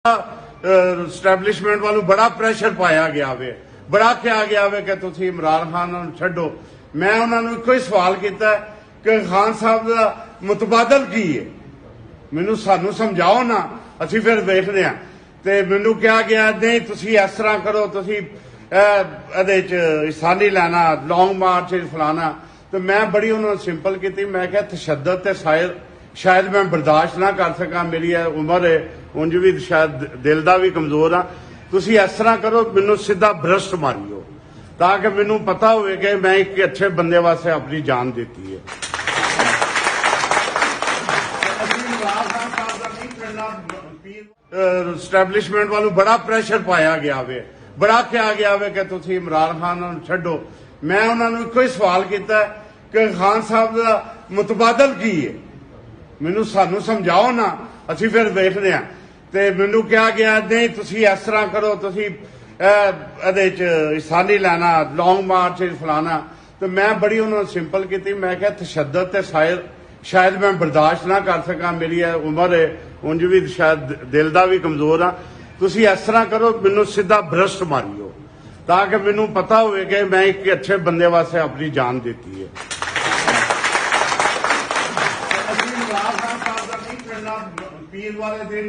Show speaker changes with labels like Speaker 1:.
Speaker 1: Establishment ਵੱਲੋਂ ਬੜਾ pressure ਪਾਇਆ ਗਿਆ ਵੇ, ਬੜਾ ਕਿਹਾ ਗਿਆ ਵੇ ਕਿ ਤੁਸੀਂ ਇਮਰਾਨ ਖਾਨ ਨੂੰ ਛੱਡੋ। ਮੈਂ ਉਹਨਾਂ ਨੂੰ ਇੱਕੋ ਹੀ ਸਵਾਲ ਕੀਤਾ ਕਿ ਖਾਨ ਸਾਹਿਬ ਦਾ ਮੁਤਬਾਦਲ ਕੀ ਹੈ, ਮੈਨੂੰ ਸਾਨੂੰ ਸਮਝਾਓ ਨਾ, ਅਸੀਂ ਫਿਰ ਵੇਖਦੇ ਹਾਂ। ਤੇ ਮੈਨੂੰ ਕਿਹਾ ਗਿਆ ਨਹੀਂ ਤੁਸੀਂ ਇਸ ਤਰ੍ਹਾਂ ਕਰੋ, ਤੁਸੀਂ ਇਹਦੇ ਚ ਹਿੱਸਾ ਨਹੀਂ ਲੈਣਾ, ਲੌਂਗ ਮਾਰਚ ਫਲਾਣਾ। ਤੇ ਮੈਂ ਬੜੀ ਉਹਨਾਂ ਨੂੰ ਸਿੰਪਲ ਕੀਤੀ, ਮੈਂ ਕਿਹਾ ਤਸ਼ੱਦਦ ਤੇ शायद मैं बर्दाश्त ना कर सका, मेरी उम्र है, उंज भी शायद दिल का भी कमजोर हाँ। तुसी इस तरह करो, मैनू सीधा भ्रष्ट मारियो ताकि मैनू पता हो कि मैं एक अच्छे बंदे वास्ते अपनी जान देती है। स्टैबलिशमेंट वालों बड़ा प्रेशर पाया गया वे, बड़ा कहा गया वे कि तुसी इमरान खान नूं छड्डो। मैं उन्होंने इको ही सवाल किया कि खान साहब का मुतबादल की है, ਮੈਨੂੰ ਸਾਨੂੰ ਸਮਝਾਓ ਨਾ, ਅਸੀਂ ਫਿਰ ਵੇਖਦੇ ਹਾਂ। ਤੇ ਮੈਨੂੰ ਕਿਹਾ ਗਿਆ ਨਹੀਂ ਤੁਸੀਂ ਇਸ ਤਰ੍ਹਾਂ ਕਰੋ, ਤੁਸੀਂ ਇਹਦੇ ਚ ਹਿੱਸਾ ਨਹੀਂ ਲੈਣਾ, ਲੌਂਗ ਮਾਰਚ ਫਲਾਣਾ। ਤੇ ਮੈਂ ਬੜੀ ਉਹਨਾਂ ਨੂੰ ਸਿੰਪਲ ਕੀਤੀ, ਮੈਂ ਕਿਹਾ ਤਸ਼ੱਦਦ ਤੇ शायद मैं बर्दाश्त ना कर सका, मेरी उम्र है, उंज भी शायद दिल का भी कमजोर हाँ। तुसी इस तरह करो, मैनू सीधा भ्रष्ट मारियो ताकि मैनू पता हो कि मैं एक अच्छे बंदे वास्ते अपनी जान देती है। पीर वाले दिन